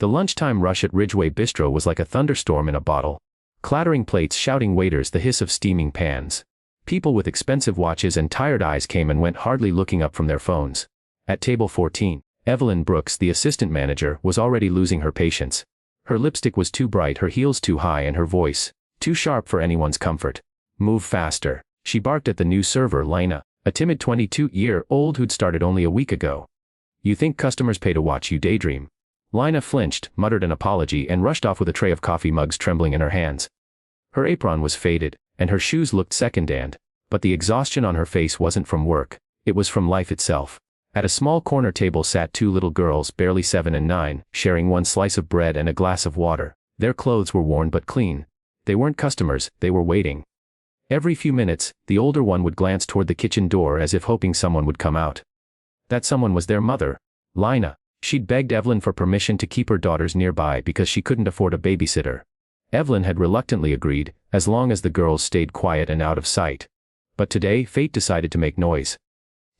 The lunchtime rush at Ridgeway Bistro was like a thunderstorm in a bottle. Clattering plates, shouting waiters, the hiss of steaming pans. People with expensive watches and tired eyes came and went, hardly looking up from their phones. At table 14, Evelyn Brooks, the assistant manager, was already losing her patience. Her lipstick was too bright, her heels too high, and her voice too sharp for anyone's comfort. "Move faster," she barked at the new server, Lina, a timid 22-year-old who'd started only a week ago. "You think customers pay to watch you daydream?" Lina flinched, muttered an apology, and rushed off with a tray of coffee mugs trembling in her hands. Her apron was faded, and her shoes looked second-hand, but the exhaustion on her face wasn't from work, it was from life itself. At a small corner table sat two little girls, barely 7 and 9, sharing one slice of bread and a glass of water. Their clothes were worn but clean. They weren't customers, they were waiting. Every few minutes, the older one would glance toward the kitchen door as if hoping someone would come out. That someone was their mother, Lina. She'd begged Evelyn for permission to keep her daughters nearby because she couldn't afford a babysitter. Evelyn had reluctantly agreed, as long as the girls stayed quiet and out of sight. But today, fate decided to make noise.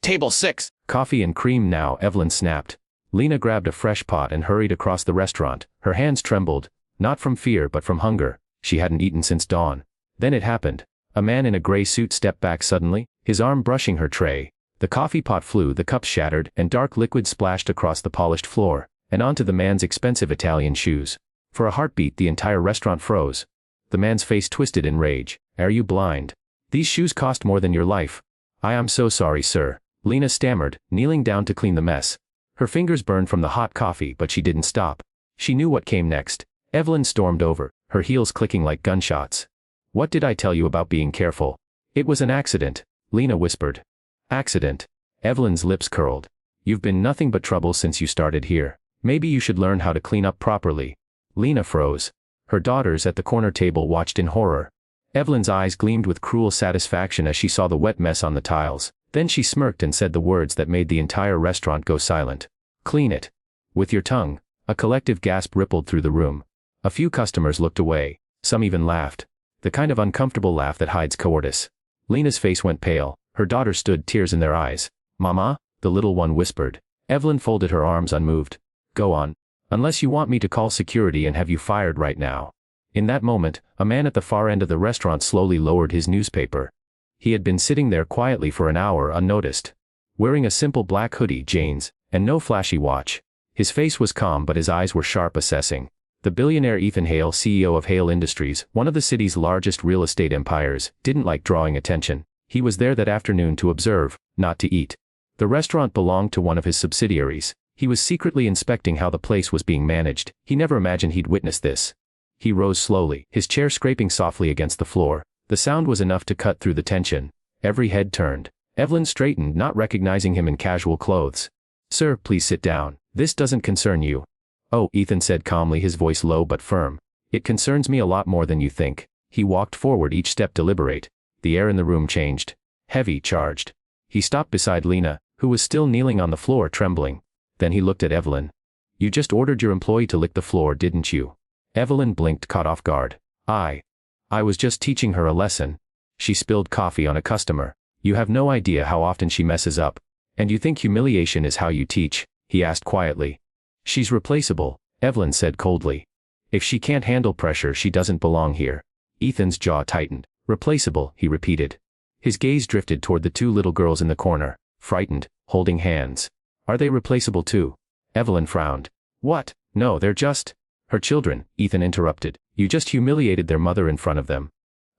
"Table 6. "Coffee and cream now," Evelyn snapped. Lina grabbed a fresh pot and hurried across the restaurant. Her hands trembled, not from fear but from hunger. She hadn't eaten since dawn. Then it happened. A man in a gray suit stepped back suddenly, his arm brushing her tray. The coffee pot flew, the cups shattered, and dark liquid splashed across the polished floor, and onto the man's expensive Italian shoes. For a heartbeat, the entire restaurant froze. The man's face twisted in rage. "Are you blind? These shoes cost more than your life." "I am so sorry, sir," Lina stammered, kneeling down to clean the mess. Her fingers burned from the hot coffee, but she didn't stop. She knew what came next. Evelyn stormed over, her heels clicking like gunshots. "What did I tell you about being careful?" "It was an accident," Lina whispered. "Accident?" Evelyn's lips curled. "You've been nothing but trouble since you started here. Maybe you should learn how to clean up properly." Lina froze. Her daughters at the corner table watched in horror. Evelyn's eyes gleamed with cruel satisfaction as she saw the wet mess on the tiles. Then she smirked and said the words that made the entire restaurant go silent. "Clean it. With your tongue." A collective gasp rippled through the room. A few customers looked away. Some even laughed. The kind of uncomfortable laugh that hides cowardice. Lina's face went pale. Her daughters stood, tears in their eyes. "Mama?" the little one whispered. Evelyn folded her arms, unmoved. "Go on. Unless you want me to call security and have you fired right now." In that moment, a man at the far end of the restaurant slowly lowered his newspaper. He had been sitting there quietly for an hour unnoticed. Wearing a simple black hoodie, jeans, and no flashy watch. His face was calm but his eyes were sharp, assessing. The billionaire Ethan Hale, CEO of Hale Industries, one of the city's largest real estate empires, didn't like drawing attention. He was there that afternoon to observe, not to eat. The restaurant belonged to one of his subsidiaries. He was secretly inspecting how the place was being managed. He never imagined he'd witness this. He rose slowly, his chair scraping softly against the floor. The sound was enough to cut through the tension. Every head turned. Evelyn straightened, not recognizing him in casual clothes. "Sir, please sit down. This doesn't concern you." "Oh," Ethan said calmly, his voice low but firm. "It concerns me a lot more than you think." He walked forward, each step deliberate. The air in the room changed. Heavy, charged. He stopped beside Lina, who was still kneeling on the floor, trembling. Then he looked at Evelyn. "You just ordered your employee to lick the floor, didn't you?" Evelyn blinked, caught off guard. I was just teaching her a lesson." She spilled coffee on a customer. "You have no idea how often she messes up. And you think humiliation is how you teach?" he asked quietly. "She's replaceable," Evelyn said coldly. "If she can't handle pressure, she doesn't belong here." Ethan's jaw tightened. "Replaceable," he repeated. His gaze drifted toward the two little girls in the corner, frightened, holding hands. "Are they replaceable too?" Evelyn frowned. "What? No, they're just..." "Her children," Ethan interrupted. "You just humiliated their mother in front of them."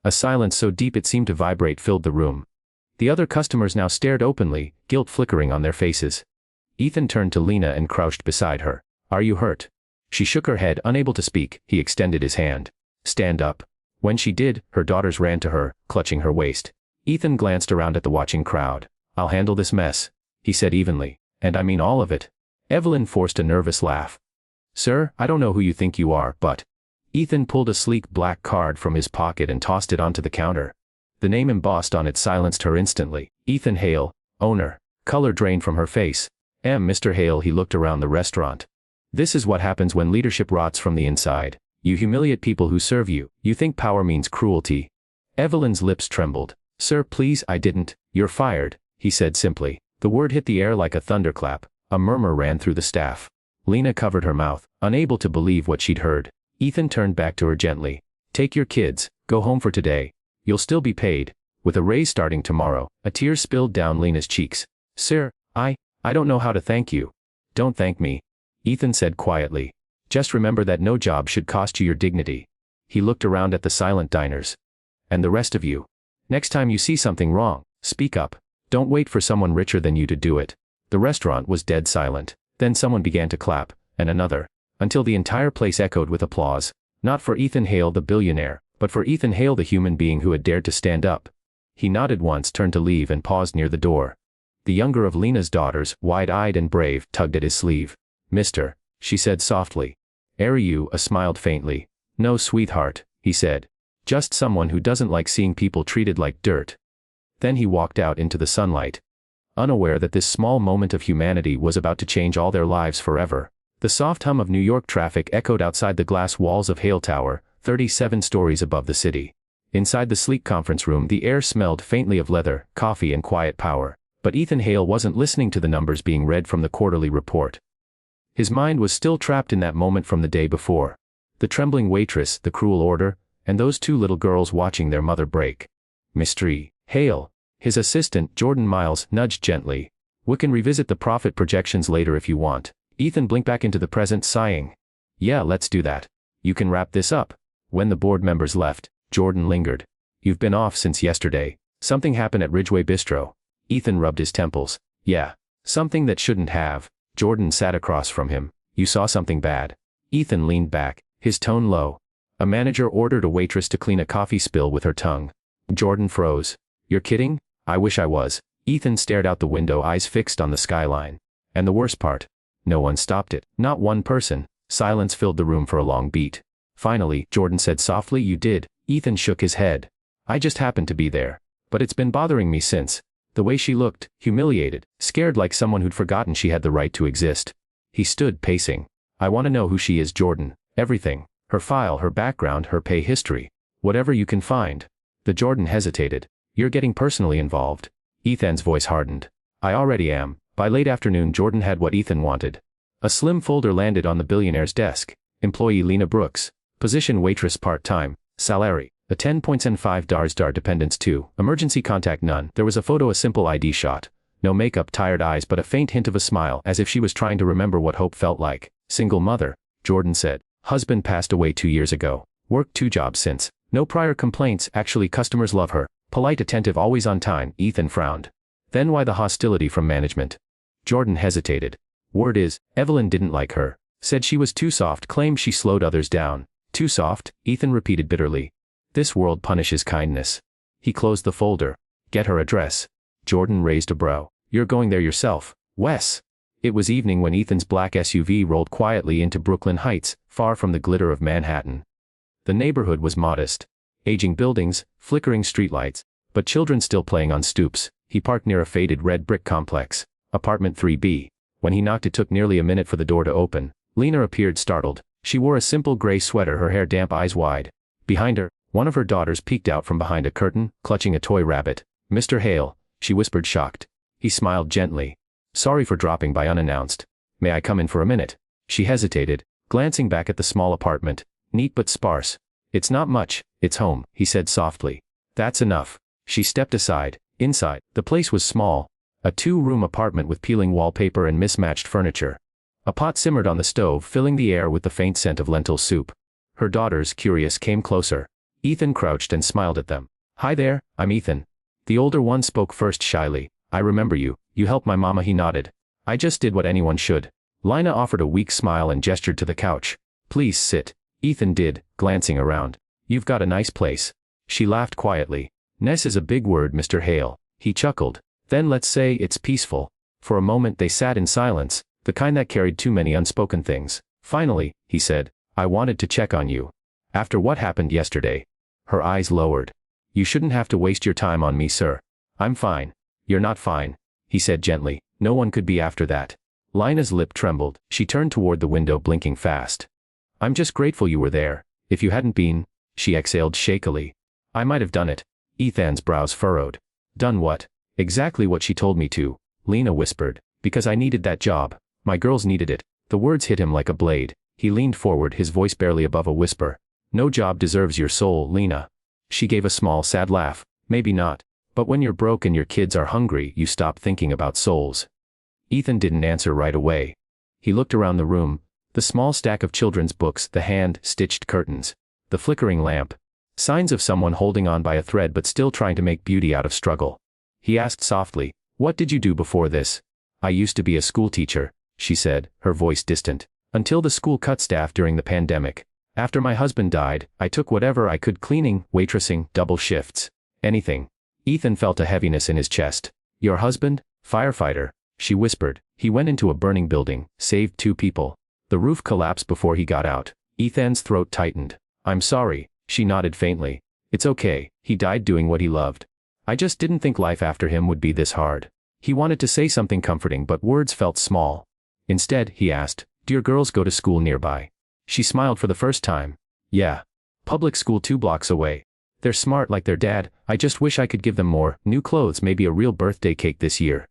A silence so deep it seemed to vibrate filled the room. The other customers now stared openly, guilt flickering on their faces. Ethan turned to Lina and crouched beside her. "Are you hurt?" She shook her head, unable to speak. He extended his hand. "Stand up." When she did, her daughters ran to her, clutching her waist. Ethan glanced around at the watching crowd. "I'll handle this mess," he said evenly. "And I mean all of it." Evelyn forced a nervous laugh. "Sir, I don't know who you think you are, but..." Ethan pulled a sleek black card from his pocket and tossed it onto the counter. The name embossed on it silenced her instantly. Ethan Hale, owner. Color drained from her face. Mr. Hale, he looked around the restaurant. "This is what happens when leadership rots from the inside. You humiliate people who serve you. You think power means cruelty." Evelyn's lips trembled. "Sir, please, I didn't." "You're fired," he said simply. The word hit the air like a thunderclap. A murmur ran through the staff. Lina covered her mouth, unable to believe what she'd heard. Ethan turned back to her gently. Take your kids, go home for today. You'll still be paid. With a raise starting tomorrow. A tear spilled down Lina's cheeks. Sir, I don't know how to thank you. Don't thank me. Ethan said quietly. Just remember that no job should cost you your dignity. He looked around at the silent diners. And the rest of you. Next time you see something wrong, speak up. Don't wait for someone richer than you to do it. The restaurant was dead silent. Then someone began to clap, and another, until the entire place echoed with applause. Not for Ethan Hale the billionaire, but for Ethan Hale the human being who had dared to stand up. He nodded once, turned to leave, and paused near the door. The younger of Lina's daughters, wide-eyed and brave, tugged at his sleeve. Mister, she said softly. Are you? Smiled faintly. No, sweetheart, he said. Just someone who doesn't like seeing people treated like dirt. Then he walked out into the sunlight. Unaware that this small moment of humanity was about to change all their lives forever. The soft hum of New York traffic echoed outside the glass walls of Hale Tower, 37 stories above the city. Inside the sleek conference room, the air smelled faintly of leather, coffee, and quiet power. But Ethan Hale wasn't listening to the numbers being read from the quarterly report. His mind was still trapped in that moment from the day before. The trembling waitress, the cruel order, and those two little girls watching their mother break. Mr. Hale, his assistant, Jordan Miles, nudged gently. We can revisit the profit projections later if you want. Ethan blinked back into the present, sighing. Yeah, let's do that. You can wrap this up. When the board members left, Jordan lingered. You've been off since yesterday. Something happened at Ridgeway Bistro. Ethan rubbed his temples. Yeah. Something that shouldn't have. Jordan sat across from him. You saw something bad. Ethan leaned back, his tone low. A manager ordered a waitress to clean a coffee spill with her tongue. Jordan froze. You're kidding? I wish I was. Ethan stared out the window, eyes fixed on the skyline. And the worst part? No one stopped it. Not one person. Silence filled the room for a long beat. Finally, Jordan said softly, you did. Ethan shook his head. I just happened to be there. But it's been bothering me since. The way she looked, humiliated, scared, like someone who'd forgotten she had the right to exist. He stood pacing. I want to know who she is, Jordan. Everything. Her file, her background, her pay history. Whatever you can find. The Jordan hesitated. You're getting personally involved. Ethan's voice hardened. I already am. By late afternoon, Jordan had what Ethan wanted. A slim folder landed on the billionaire's desk. Employee Lina Brooks. Position waitress part-time. Salary. A 10 points and $5 dependents 2. Emergency contact none. There was a photo, a simple ID shot. No makeup, tired eyes, but a faint hint of a smile, as if she was trying to remember what hope felt like. Single mother, Jordan said. Husband passed away 2 years ago. Worked 2 jobs since. No prior complaints, actually customers love her. Polite, attentive, always on time. Ethan frowned. Then why the hostility from management? Jordan hesitated. Word is, Evelyn didn't like her. Said she was too soft, claimed she slowed others down. Too soft, Ethan repeated bitterly. This world punishes kindness. He closed the folder. Get her address. Jordan raised a brow. You're going there yourself, Wes. It was evening when Ethan's black SUV rolled quietly into Brooklyn Heights, far from the glitter of Manhattan. The neighborhood was modest. Aging buildings, flickering streetlights, but children still playing on stoops. He parked near a faded red brick complex. Apartment 3B. When he knocked, it took nearly a minute for the door to open. Lina appeared startled. She wore a simple gray sweater, her hair damp, eyes wide. Behind her, one of her daughters peeked out from behind a curtain, clutching a toy rabbit. Mr. Hale, she whispered, shocked. He smiled gently. Sorry for dropping by unannounced. May I come in for a minute? She hesitated, glancing back at the small apartment. Neat but sparse. It's not much, it's home, he said softly. That's enough. She stepped aside. Inside, the place was small. A 2-room apartment with peeling wallpaper and mismatched furniture. A pot simmered on the stove, filling the air with the faint scent of lentil soup. Her daughters, curious, came closer. Ethan crouched and smiled at them. Hi there, I'm Ethan. The older one spoke first shyly. I remember you. You helped my mama. He nodded. I just did what anyone should. Lina offered a weak smile and gestured to the couch. Please sit. Ethan did, glancing around. You've got a nice place. She laughed quietly. Ness is a big word, Mr. Hale. He chuckled. Then let's say it's peaceful. For a moment they sat in silence, the kind that carried too many unspoken things. Finally, he said, I wanted to check on you. After what happened yesterday. Her eyes lowered. You shouldn't have to waste your time on me, sir. I'm fine. You're not fine, he said gently. No one could be after that. Lina's lip trembled. She turned toward the window, blinking fast. I'm just grateful you were there. If you hadn't been, she exhaled shakily. I might have done it. Ethan's brows furrowed. Done what? Exactly what she told me to, Lina whispered. Because I needed that job. My girls needed it. The words hit him like a blade. He leaned forward, his voice barely above a whisper. No job deserves your soul, Lina. She gave a small, sad laugh. Maybe not. But when you're broke and your kids are hungry, you stop thinking about souls. Ethan didn't answer right away. He looked around the room. The small stack of children's books, the hand-stitched curtains, the flickering lamp. Signs of someone holding on by a thread but still trying to make beauty out of struggle. He asked softly, "What did you do before this?" "I used to be a schoolteacher," she said, her voice distant. "Until the school cut staff during the pandemic. After my husband died, I took whatever I could, cleaning, waitressing, double shifts. Anything." Ethan felt a heaviness in his chest. "Your husband? Firefighter," she whispered. "He went into a burning building, saved 2 people. The roof collapsed before he got out." Ethan's throat tightened. "I'm sorry," she nodded faintly. "It's okay, he died doing what he loved. I just didn't think life after him would be this hard." He wanted to say something comforting but words felt small. Instead, he asked, "Do your girls go to school nearby?" She smiled for the first time. "Yeah. Public school 2 blocks away. They're smart like their dad. I just wish I could give them more new clothes, maybe a real birthday cake this year."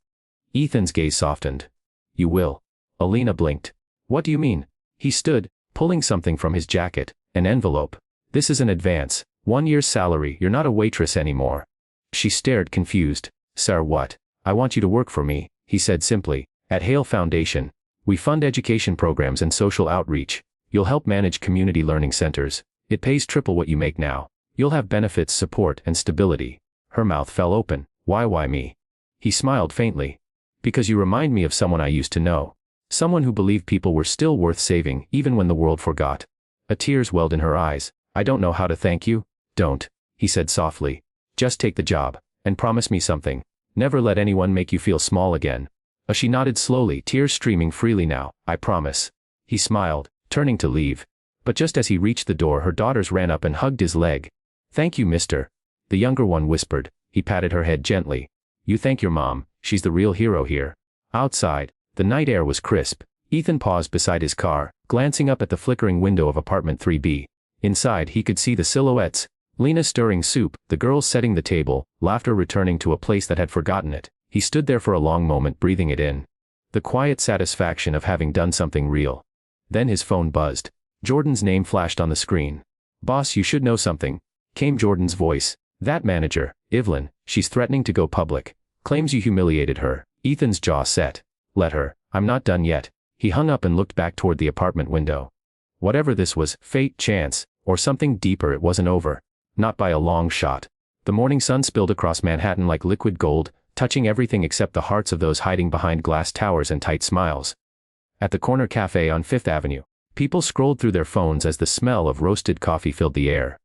Ethan's gaze softened. "You will." Lina blinked. "What do you mean?" He stood, pulling something from his jacket, an envelope. "This is an advance, 1 year's salary. You're not a waitress anymore." She stared confused. "Sir, what?" "I want you to work for me," he said simply, "at Hale Foundation. We fund education programs and social outreach. You'll help manage community learning centers. It pays triple what you make now. You'll have benefits, support, and stability." Her mouth fell open. Why me?" He smiled faintly. "Because you remind me of someone I used to know. Someone who believed people were still worth saving, even when the world forgot." A tears welled in her eyes. "I don't know how to thank you." "Don't," he said softly. "Just take the job, and promise me something. Never let anyone make you feel small again." She nodded slowly, tears streaming freely now. "I promise." He smiled, turning to leave. But just as he reached the door, her daughters ran up and hugged his leg. "Thank you, mister," the younger one whispered. He patted her head gently. "You thank your mom, she's the real hero here." Outside, the night air was crisp. Ethan paused beside his car, glancing up at the flickering window of apartment 3B. Inside, he could see the silhouettes. Lina stirring soup, the girls setting the table, laughter returning to a place that had forgotten it. He stood there for a long moment, breathing it in. The quiet satisfaction of having done something real. Then his phone buzzed. Jordan's name flashed on the screen. "Boss, you should know something," came Jordan's voice. "That manager, Evelyn, she's threatening to go public. Claims you humiliated her." Ethan's jaw set. "Let her. I'm not done yet." He hung up and looked back toward the apartment window. Whatever this was, fate, chance, or something deeper, it wasn't over. Not by a long shot. The morning sun spilled across Manhattan like liquid gold, touching everything except the hearts of those hiding behind glass towers and tight smiles. At the corner cafe on 5th Avenue, people scrolled through their phones as the smell of roasted coffee filled the air.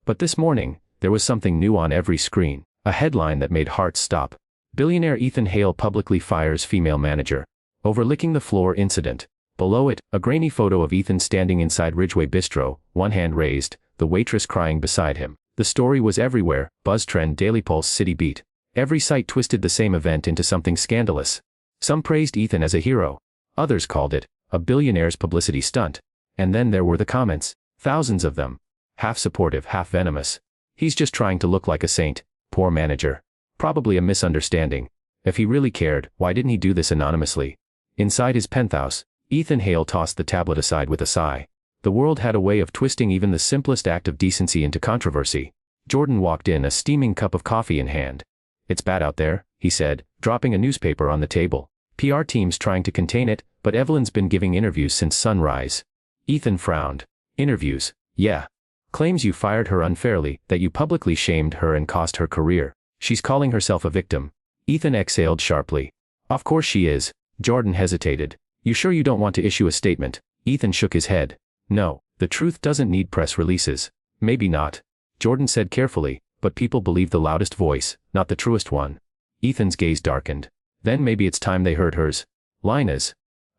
But this morning, there was something new on every screen, a headline that made hearts stop. Billionaire Ethan Hale publicly fires female manager. Overlicking the floor incident. Below it, a grainy photo of Ethan standing inside Ridgeway Bistro, one hand raised, the waitress crying beside him. The story was everywhere: BuzzTrend, Daily Pulse, City Beat. Every site twisted the same event into something scandalous. Some praised Ethan as a hero. Others called it a billionaire's publicity stunt. And then there were the comments. Thousands of them. Half supportive, half venomous. "He's just trying to look like a saint. Poor manager. Probably a misunderstanding. If he really cared, why didn't he do this anonymously?" Inside his penthouse, Ethan Hale tossed the tablet aside with a sigh. The world had a way of twisting even the simplest act of decency into controversy. Jordan walked in, a steaming cup of coffee in hand. "It's bad out there," he said, dropping a newspaper on the table. "PR team's trying to contain it, but Evelyn's been giving interviews since sunrise." Ethan frowned. "Interviews? Yeah. Claims you fired her unfairly, that you publicly shamed her and cost her career. She's calling herself a victim." Ethan exhaled sharply. "Of course she is." Jordan hesitated. "You sure you don't want to issue a statement?" Ethan shook his head. "No, the truth doesn't need press releases." "Maybe not," Jordan said carefully, "but people believe the loudest voice, not the truest one." Ethan's gaze darkened. "Then maybe it's time they heard hers." Lina's.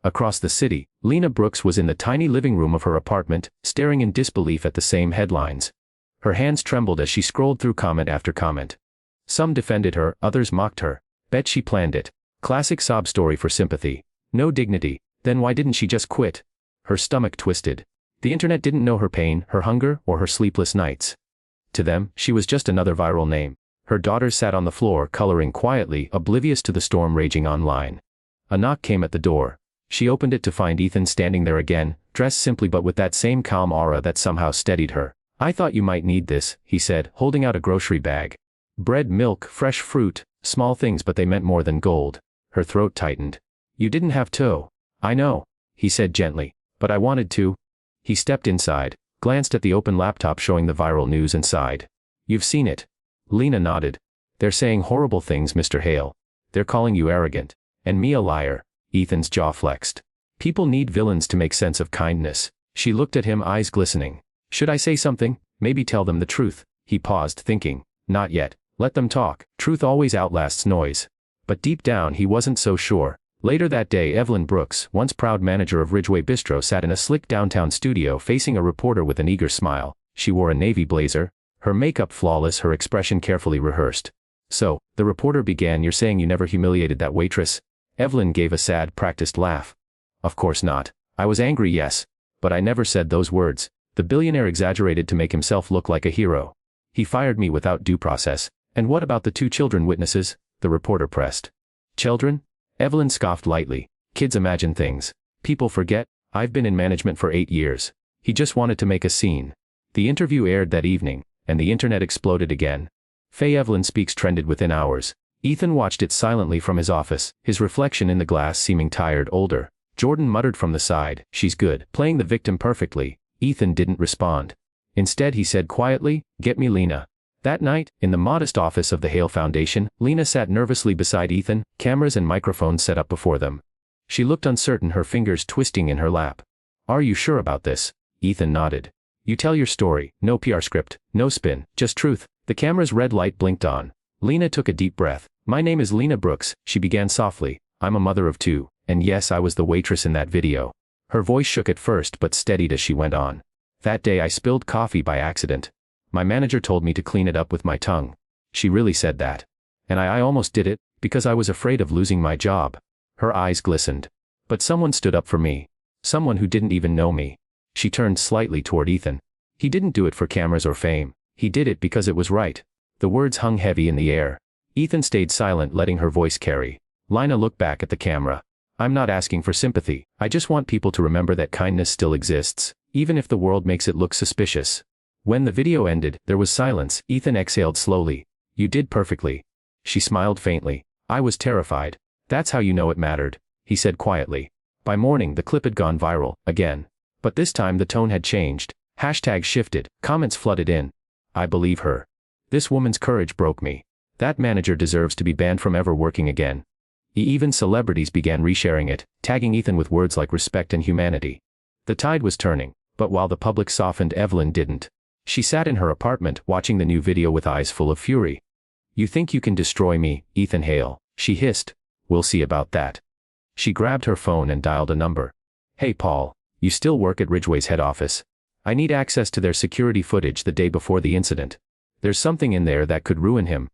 Across the city, Lina Brooks was in the tiny living room of her apartment, staring in disbelief at the same headlines. Her hands trembled as she scrolled through comment after comment. Some defended her, others mocked her. Bet she planned it. Classic sob story for sympathy. No dignity. Then why didn't she just quit? Her stomach twisted. The internet didn't know her pain, her hunger, or her sleepless nights. To them, she was just another viral name. Her daughters sat on the floor, coloring quietly, oblivious to the storm raging online. A knock came at the door. She opened it to find Ethan standing there again, dressed simply but with that same calm aura that somehow steadied her. "I thought you might need this," he said, holding out a grocery bag. Bread, milk, fresh fruit, small things but they meant more than gold. Her throat tightened. "You didn't have to." "I know," he said gently, "but I wanted to." He stepped inside, glanced at the open laptop showing the viral news and sighed. "You've seen it?" Lina nodded. "They're saying horrible things, Mr. Hale. They're calling you arrogant. And me a liar." Ethan's jaw flexed. "People need villains to make sense of kindness." She looked at him, eyes glistening. "Should I say something? Maybe tell them the truth?" He paused, thinking. Not yet. Let them talk. Truth always outlasts noise. But deep down he wasn't so sure. Later that day, Evelyn Brooks, once proud manager of Ridgeway Bistro, sat in a slick downtown studio facing a reporter with an eager smile. She wore a navy blazer, her makeup flawless, her expression carefully rehearsed. "So," the reporter began, "you're saying you never humiliated that waitress?" Evelyn gave a sad, practiced laugh. "Of course not. I was angry, yes. But I never said those words." The billionaire exaggerated to make himself look like a hero. "He fired me without due process." "And what about the 2 children witnesses?" the reporter pressed. "Children?" Evelyn scoffed lightly. "Kids imagine things. People forget. I've been in management for 8 years." He just wanted to make a scene. The interview aired that evening, and the internet exploded again. Faye Evelyn Speaks trended within hours. Ethan watched it silently from his office, his reflection in the glass seeming tired, older. Jordan muttered from the side, "She's good, playing the victim perfectly." Ethan didn't respond. Instead he said quietly, "Get me Lina." That night, in the modest office of the Hale Foundation, Lina sat nervously beside Ethan, cameras and microphones set up before them. She looked uncertain, her fingers twisting in her lap. "Are you sure about this?" Ethan nodded. "You tell your story, no PR script, no spin, just truth." The camera's red light blinked on. Lina took a deep breath. "My name is Lina Brooks," she began softly. "I'm a mother of 2, and yes, I was the waitress in that video." Her voice shook at first but steadied as she went on. "That day I spilled coffee by accident. My manager told me to clean it up with my tongue." She really said that. "And I almost did it, because I was afraid of losing my job." Her eyes glistened. "But someone stood up for me. Someone who didn't even know me." She turned slightly toward Ethan. "He didn't do it for cameras or fame. He did it because it was right." The words hung heavy in the air. Ethan stayed silent, letting her voice carry. Lina looked back at the camera. "I'm not asking for sympathy. I just want people to remember that kindness still exists, even if the world makes it look suspicious." When the video ended, there was silence. Ethan exhaled slowly. "You did perfectly." She smiled faintly. "I was terrified." "That's how you know it mattered," he said quietly. By morning the clip had gone viral, again. But this time the tone had changed. Hashtags shifted, comments flooded in. "I believe her. This woman's courage broke me. That manager deserves to be banned from ever working again." Even celebrities began resharing it, tagging Ethan with words like respect and humanity. The tide was turning, but while the public softened, Evelyn didn't. She sat in her apartment, watching the new video with eyes full of fury. "You think you can destroy me, Ethan Hale?" she hissed. "We'll see about that." She grabbed her phone and dialed a number. "Hey Paul, you still work at Ridgeway's head office? I need access to their security footage the day before the incident. There's something in there that could ruin him."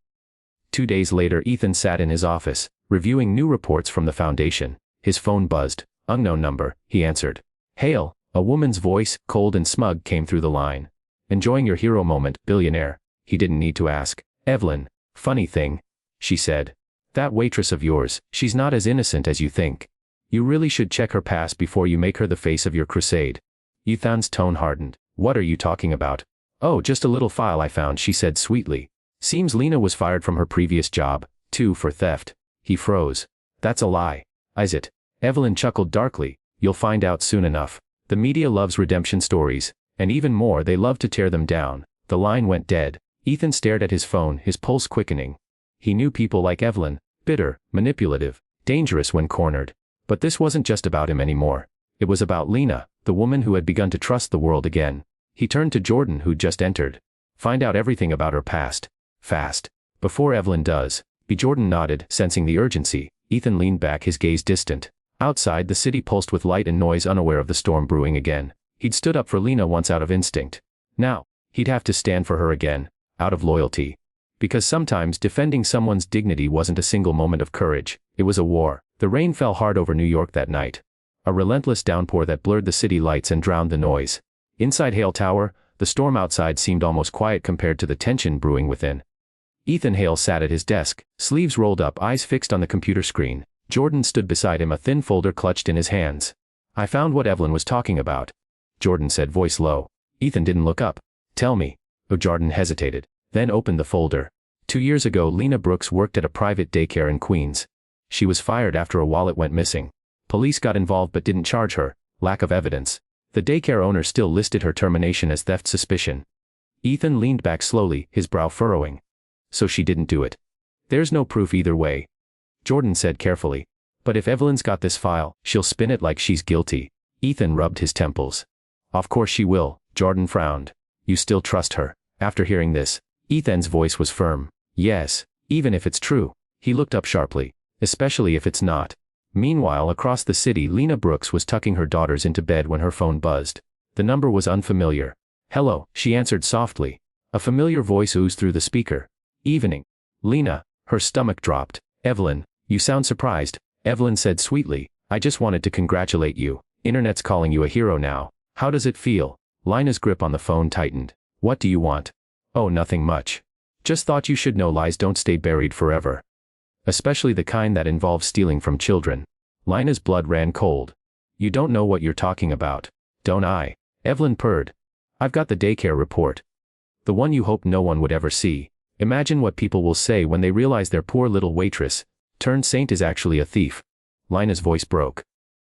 2 days later, Ethan sat in his office, reviewing new reports from the foundation. His phone buzzed. "Unknown number," he answered. "Hale," a woman's voice, cold and smug, came through the line. "Enjoying your hero moment, billionaire?" He didn't need to ask. "Evelyn, funny thing," she said. "That waitress of yours, she's not as innocent as you think. You really should check her past before you make her the face of your crusade." Ethan's tone hardened. "What are you talking about?" "Oh, just a little file I found," she said sweetly. "Seems Lina was fired from her previous job, too, for theft." He froze. "That's a lie." "Is it?" Evelyn chuckled darkly. "You'll find out soon enough. The media loves redemption stories. And even more, they love to tear them down." The line went dead. Ethan stared at his phone, his pulse quickening. He knew people like Evelyn, bitter, manipulative, dangerous when cornered. But this wasn't just about him anymore. It was about Lina, the woman who had begun to trust the world again. He turned to Jordan, who'd just entered. "Find out everything about her past. Fast. Before Evelyn does." Jordan nodded, sensing the urgency. Ethan leaned back, his gaze distant. Outside, the city pulsed with light and noise, unaware of the storm brewing again. He'd stood up for Lina once out of instinct. Now, he'd have to stand for her again, out of loyalty. Because sometimes defending someone's dignity wasn't a single moment of courage, it was a war. The rain fell hard over New York that night. A relentless downpour that blurred the city lights and drowned the noise. Inside Hale Tower, the storm outside seemed almost quiet compared to the tension brewing within. Ethan Hale sat at his desk, sleeves rolled up, eyes fixed on the computer screen. Jordan stood beside him, a thin folder clutched in his hands. I found what Evelyn was talking about, Jordan said, voice low. Ethan didn't look up. Tell me. Jordan hesitated, then opened the folder. 2 years ago, Lina Brooks worked at a private daycare in Queens. She was fired after a wallet went missing. Police got involved but didn't charge her. Lack of evidence. The daycare owner still listed her termination as theft suspicion. Ethan leaned back slowly, his brow furrowing. So she didn't do it. There's no proof either way, Jordan said carefully. But if Evelyn's got this file, she'll spin it like she's guilty. Ethan rubbed his temples. Of course she will, Jordan frowned. You still trust her? After hearing this, Ethan's voice was firm. Yes, even if it's true. He looked up sharply. Especially if it's not. Meanwhile, across the city, Lina Brooks was tucking her daughters into bed when her phone buzzed. The number was unfamiliar. Hello, she answered softly. A familiar voice oozed through the speaker. Evening. Lina. Her stomach dropped. Evelyn, you sound surprised, Evelyn said sweetly. I just wanted to congratulate you. Internet's calling you a hero now. How does it feel? Lina's grip on the phone tightened. What do you want? Oh, nothing much. Just thought you should know lies don't stay buried forever. Especially the kind that involves stealing from children. Lina's blood ran cold. You don't know what you're talking about. Don't I? Evelyn purred. I've got the daycare report. The one you hope no one would ever see. Imagine what people will say when they realize their poor little waitress turned saint is actually a thief. Lina's voice broke.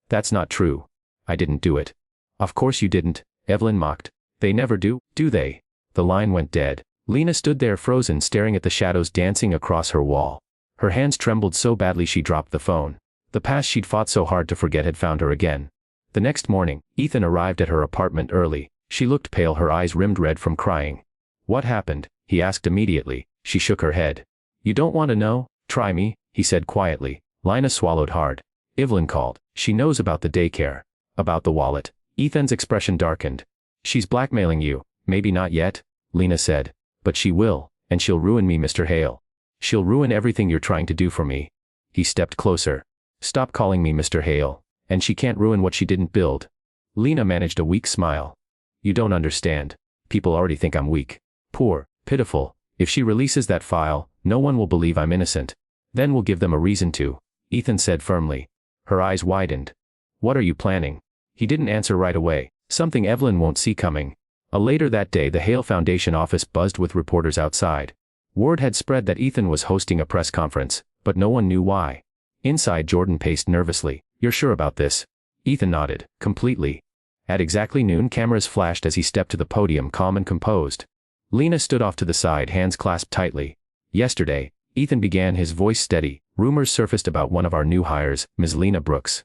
That's not true. I didn't do it. Of course you didn't, Evelyn mocked. They never do they? The line went dead. Lina stood there frozen, staring at the shadows dancing across her wall. Her hands trembled so badly she dropped the phone. The past she'd fought so hard to forget had found her again. The next morning, Ethan arrived at her apartment early. She looked pale, her eyes rimmed red from crying. What happened? He asked immediately. She shook her head. You don't want to know? Try me, he said quietly. Lina swallowed hard. Evelyn called. She knows about the daycare. About the wallet. Ethan's expression darkened. She's blackmailing you. Maybe not yet, Lina said. But she will, and she'll ruin me, Mr. Hale. She'll ruin everything you're trying to do for me. He stepped closer. Stop calling me Mr. Hale. And she can't ruin what she didn't build. Lina managed a weak smile. You don't understand. People already think I'm weak. Poor, pitiful. If she releases that file, no one will believe I'm innocent. Then we'll give them a reason to, Ethan said firmly. Her eyes widened. What are you planning? He didn't answer right away. Something Evelyn won't see coming. Later that day, the Hale Foundation office buzzed with reporters outside. Word had spread that Ethan was hosting a press conference, but no one knew why. Inside, Jordan paced nervously. You're sure about this? Ethan nodded. Completely. At exactly noon, cameras flashed as he stepped to the podium, calm and composed. Lina stood off to the side, hands clasped tightly. Yesterday, Ethan began, his voice steady. Rumors surfaced about one of our new hires, Ms. Lina Brooks.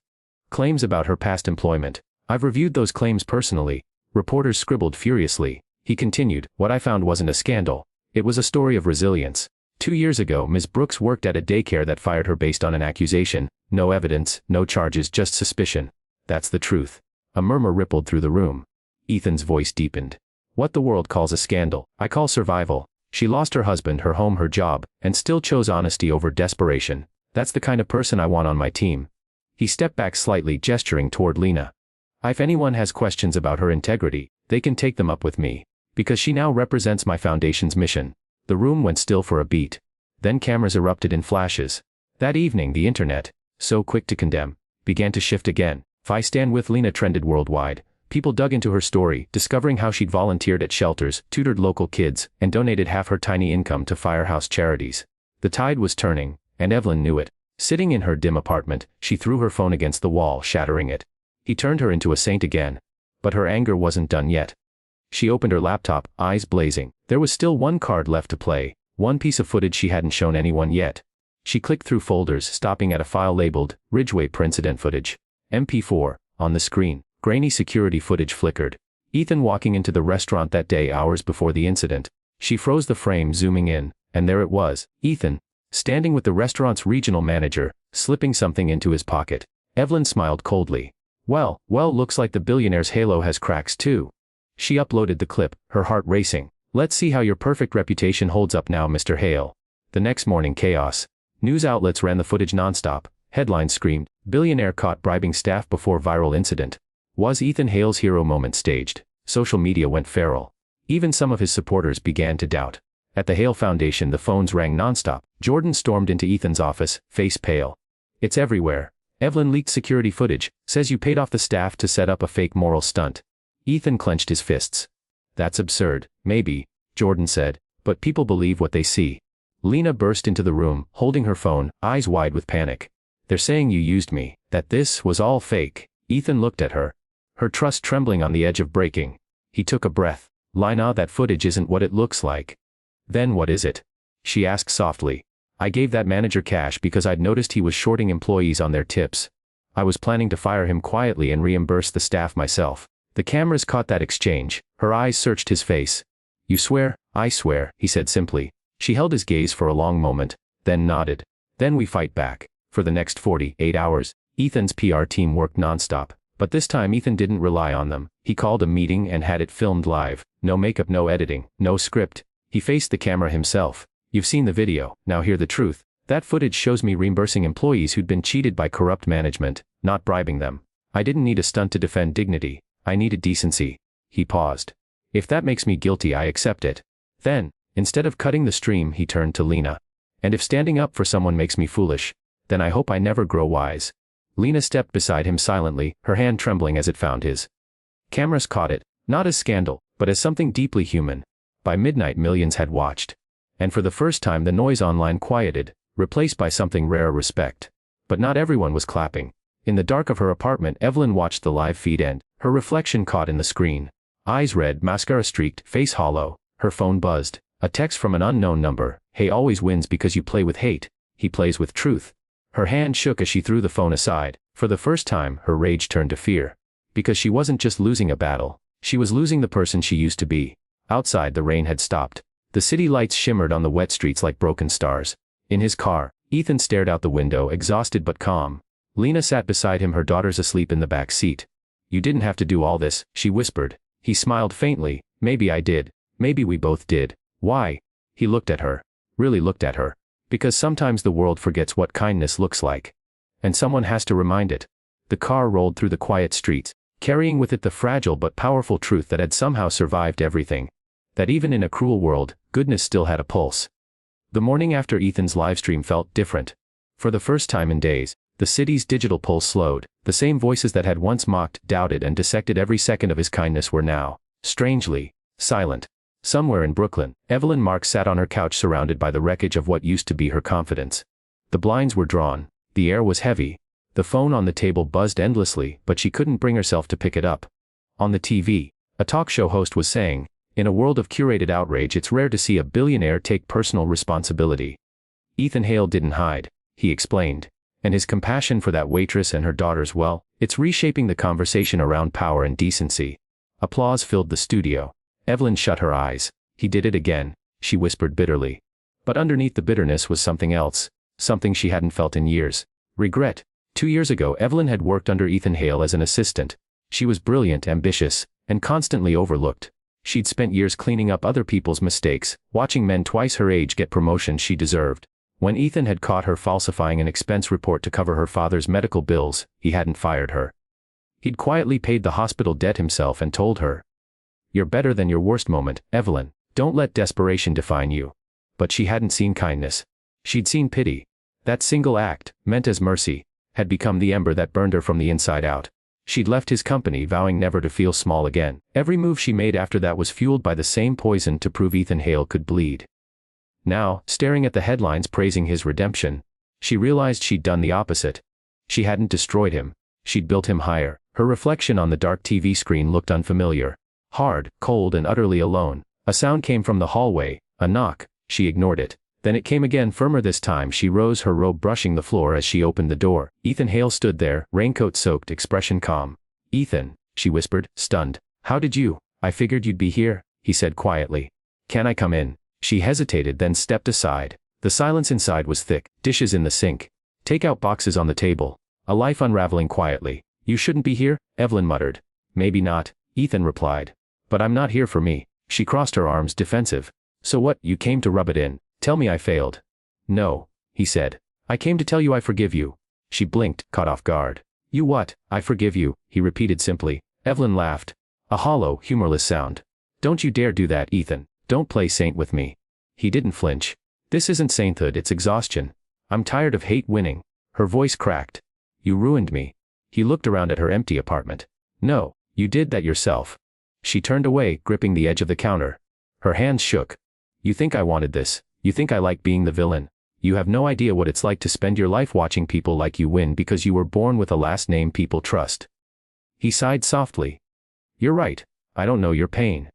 Claims about her past employment. I've reviewed those claims personally. Reporters scribbled furiously. He continued. What I found wasn't a scandal. It was a story of resilience. 2 years ago, Ms. Brooks worked at a daycare that fired her based on an accusation. No evidence, no charges, just suspicion. That's the truth. A murmur rippled through the room. Ethan's voice deepened. What the world calls a scandal, I call survival. She lost her husband, her home, her job, and still chose honesty over desperation. That's the kind of person I want on my team. He stepped back slightly, gesturing toward Lina. If anyone has questions about her integrity, they can take them up with me. Because she now represents my foundation's mission. The room went still for a beat. Then cameras erupted in flashes. That evening, the internet, so quick to condemn, began to shift again. "I Stand With Lina" trended worldwide. People dug into her story, discovering how she'd volunteered at shelters, tutored local kids, and donated half her tiny income to firehouse charities. The tide was turning, and Evelyn knew it. Sitting in her dim apartment, she threw her phone against the wall, shattering it. He turned her into a saint again. But her anger wasn't done yet. She opened her laptop, eyes blazing. There was still one card left to play, one piece of footage she hadn't shown anyone yet. She clicked through folders, stopping at a file labeled Ridgeway Princident Footage. MP4. On the screen, grainy security footage flickered. Ethan walking into the restaurant that day, hours before the incident. She froze the frame, zooming in, and there it was, Ethan, standing with the restaurant's regional manager, slipping something into his pocket. Evelyn smiled coldly. Well, looks like the Billionaire's halo has cracks too. She uploaded the clip, her heart racing. Let's see how your perfect reputation holds up now, Mr. Hale. The next morning, chaos. News outlets ran the footage nonstop. Headlines screamed, "Billionaire caught bribing staff before viral incident." Was Ethan Hale's hero moment staged? Social media went feral. Even some of his supporters began to doubt. At the Hale Foundation, the phones rang nonstop. Jordan stormed into Ethan's office, face pale. It's everywhere. Evelyn leaked security footage, says you paid off the staff to set up a fake moral stunt. Ethan clenched his fists. That's absurd. Maybe, Jordan said, but people believe what they see. Lina burst into the room, holding her phone, eyes wide with panic. They're saying you used me, that this was all fake. Ethan looked at her. Her trust trembling on the edge of breaking. He took a breath. Lina, that footage isn't what it looks like. Then what is it? She asked softly. I gave that manager cash because I'd noticed he was shorting employees on their tips. I was planning to fire him quietly and reimburse the staff myself. The cameras caught that exchange. Her eyes searched his face. You swear? I swear, he said simply. She held his gaze for a long moment, then nodded. Then we fight back. For the next 48 hours, Ethan's PR team worked nonstop. But this time Ethan didn't rely on them. He called a meeting and had it filmed live. No makeup, no editing, no script. He faced the camera himself. You've seen the video, now hear the truth. That footage shows me reimbursing employees who'd been cheated by corrupt management, not bribing them. I didn't need a stunt to defend dignity. I needed decency. He paused. If that makes me guilty, I accept it. Then, instead of cutting the stream, he turned to Lina. And if standing up for someone makes me foolish, then I hope I never grow wise. Lina stepped beside him silently, her hand trembling as it found his. Cameras caught it, not as scandal, but as something deeply human. By midnight millions had watched. And for the first time the noise online quieted, replaced by something rare, respect. But not everyone was clapping. In the dark of her apartment, Evelyn watched the live feed end, her reflection caught in the screen. Eyes red, mascara streaked, face hollow. Her phone buzzed. A text from an unknown number. Hey, always wins because you play with hate. He plays with truth. Her hand shook as she threw the phone aside. For the first time, her rage turned to fear. Because she wasn't just losing a battle. She was losing the person she used to be. Outside, the rain had stopped. The city lights shimmered on the wet streets like broken stars. In his car, Ethan stared out the window, exhausted but calm. Lina sat beside him, her daughters asleep in the back seat. You didn't have to do all this, she whispered. He smiled faintly. Maybe I did. Maybe we both did. Why? He looked at her. Really looked at her. Because sometimes the world forgets what kindness looks like. And someone has to remind it. The car rolled through the quiet streets, carrying with it the fragile but powerful truth that had somehow survived everything. That even in a cruel world, goodness still had a pulse. The morning after Ethan's livestream felt different. For the first time in days, the city's digital pulse slowed. The same voices that had once mocked, doubted and dissected every second of his kindness were now, strangely, silent. Somewhere in Brooklyn, Evelyn Marks sat on her couch surrounded by the wreckage of what used to be her confidence. The blinds were drawn. The air was heavy. The phone on the table buzzed endlessly, but she couldn't bring herself to pick it up. On the TV, a talk show host was saying, in a world of curated outrage, it's rare to see a billionaire take personal responsibility. Ethan Hale didn't hide. He explained. And his compassion for that waitress and her daughters, well, it's reshaping the conversation around power and decency. Applause filled the studio. Evelyn shut her eyes. He did it again, she whispered bitterly. But underneath the bitterness was something else. Something she hadn't felt in years. Regret. 2 years ago, Evelyn had worked under Ethan Hale as an assistant. She was brilliant, ambitious, and constantly overlooked. She'd spent years cleaning up other people's mistakes, watching men twice her age get promotions she deserved. When Ethan had caught her falsifying an expense report to cover her father's medical bills, he hadn't fired her. He'd quietly paid the hospital debt himself and told her, "You're better than your worst moment, Evelyn. Don't let desperation define you." But she hadn't seen kindness. She'd seen pity. That single act, meant as mercy, had become the ember that burned her from the inside out. She'd left his company vowing never to feel small again. Every move she made after that was fueled by the same poison to prove Ethan Hale could bleed. Now, staring at the headlines praising his redemption, she realized she'd done the opposite. She hadn't destroyed him. She'd built him higher. Her reflection on the dark TV screen looked unfamiliar. Hard, cold and utterly alone. A sound came from the hallway, a knock. She ignored it. Then it came again, firmer this time. She rose, her robe brushing the floor as she opened the door. Ethan Hale stood there, raincoat soaked, expression calm. "Ethan," she whispered, stunned. "How did you?" "I figured you'd be here," he said quietly. "Can I come in?" She hesitated, then stepped aside. The silence inside was thick. Dishes in the sink. Takeout boxes on the table. A life unraveling quietly. "You shouldn't be here," Evelyn muttered. "Maybe not," Ethan replied. "But I'm not here for me." She crossed her arms, defensive. "So what, you came to rub it in? Tell me I failed." "No," he said. "I came to tell you I forgive you." She blinked, caught off guard. "You what?" "I forgive you," he repeated simply. Evelyn laughed. A hollow, humorless sound. "Don't you dare do that, Ethan. Don't play saint with me." He didn't flinch. "This isn't sainthood, it's exhaustion. I'm tired of hate winning." Her voice cracked. You ruined me. He looked around at her empty apartment. No, you did that yourself. She turned away, gripping the edge of the counter. Her hands shook. You think I wanted this? You think I like being the villain? You have no idea what it's like to spend your life watching people like you win because you were born with a last name people trust. He sighed softly. You're right, I don't know your pain.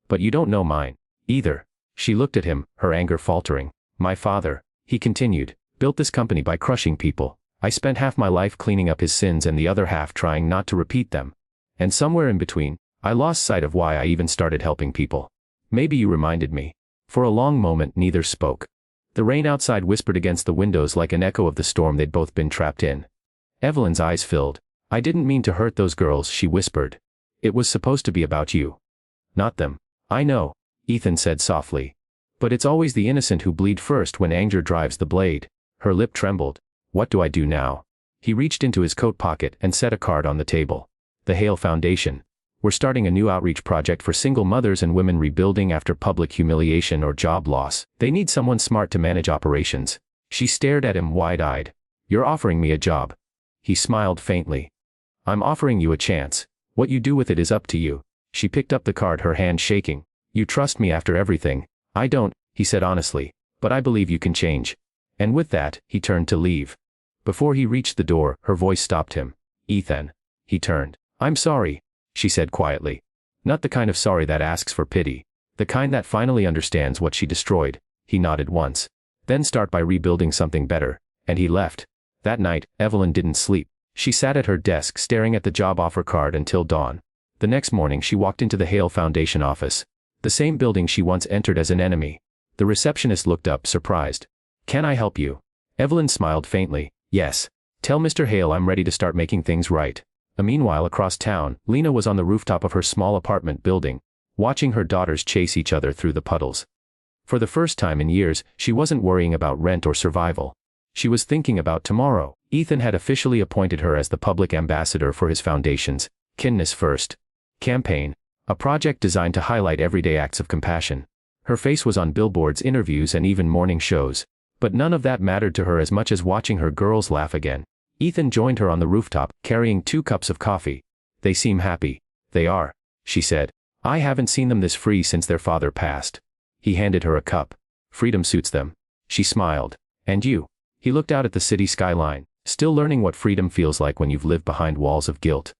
But you don't know mine, either. She looked at him, her anger faltering. My father, he continued, built this company by crushing people. I spent half my life cleaning up his sins and the other half trying not to repeat them. And somewhere in between, I lost sight of why I even started helping people. Maybe you reminded me. For a long moment neither spoke. The rain outside whispered against the windows like an echo of the storm they'd both been trapped in. Evelyn's eyes filled. I didn't mean to hurt those girls, she whispered. It was supposed to be about you. Not them. I know, Ethan said softly. But it's always the innocent who bleed first when anger drives the blade. Her lip trembled. What do I do now? He reached into his coat pocket and set a card on the table. The Hale Foundation. We're starting a new outreach project for single mothers and women rebuilding after public humiliation or job loss. They need someone smart to manage operations. She stared at him wide-eyed. You're offering me a job. He smiled faintly. I'm offering you a chance. What you do with it is up to you. She picked up the card, her hand shaking. You trust me after everything. I don't, he said honestly. But I believe you can change. And with that, he turned to leave. Before he reached the door, her voice stopped him. Ethan. He turned. I'm sorry, she said quietly. Not the kind of sorry that asks for pity. The kind that finally understands what she destroyed. He nodded once. Then start by rebuilding something better. And he left. That night, Evelyn didn't sleep. She sat at her desk staring at the job offer card until dawn. The next morning she walked into the Hale Foundation office. The same building she once entered as an enemy. The receptionist looked up, surprised. Can I help you? Evelyn smiled faintly. Yes. Tell Mr. Hale I'm ready to start making things right. Meanwhile across town, Lina was on the rooftop of her small apartment building, watching her daughters chase each other through the puddles. For the first time in years, she wasn't worrying about rent or survival. She was thinking about tomorrow. Ethan had officially appointed her as the public ambassador for his foundation's Kindness First campaign, a project designed to highlight everyday acts of compassion. Her face was on billboards, interviews, and even morning shows. But none of that mattered to her as much as watching her girls laugh again. Ethan joined her on the rooftop, carrying 2 cups of coffee. They seem happy. They are, she said. I haven't seen them this free since their father passed. He handed her a cup. Freedom suits them. She smiled. And you? He looked out at the city skyline, still learning what freedom feels like when you've lived behind walls of guilt.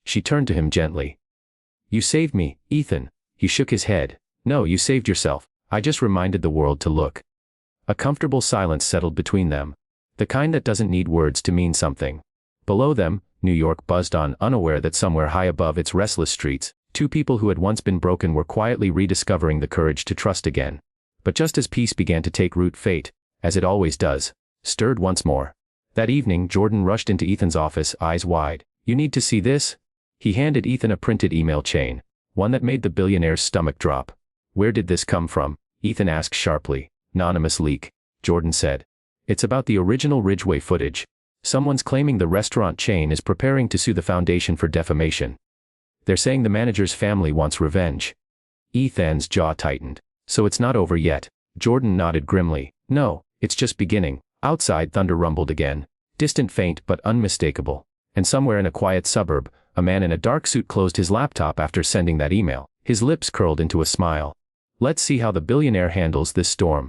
She turned to him gently. You saved me, Ethan. He shook his head. No, you saved yourself. I just reminded the world to look. A comfortable silence settled between them. The kind that doesn't need words to mean something. Below them, New York buzzed on, unaware that somewhere high above its restless streets, 2 people who had once been broken were quietly rediscovering the courage to trust again. But just as peace began to take root, fate, as it always does, stirred once more. That evening, Jordan rushed into Ethan's office, eyes wide. You need to see this? He handed Ethan a printed email chain, one that made the billionaire's stomach drop. Where did this come from? Ethan asked sharply. Anonymous leak, Jordan said. It's about the original Ridgeway footage. Someone's claiming the restaurant chain is preparing to sue the foundation for defamation. They're saying the manager's family wants revenge. Ethan's jaw tightened. So it's not over yet. Jordan nodded grimly. No, it's just beginning. Outside, thunder rumbled again. Distant, faint, but unmistakable. And somewhere in a quiet suburb, a man in a dark suit closed his laptop after sending that email. His lips curled into a smile. Let's see how the billionaire handles this storm.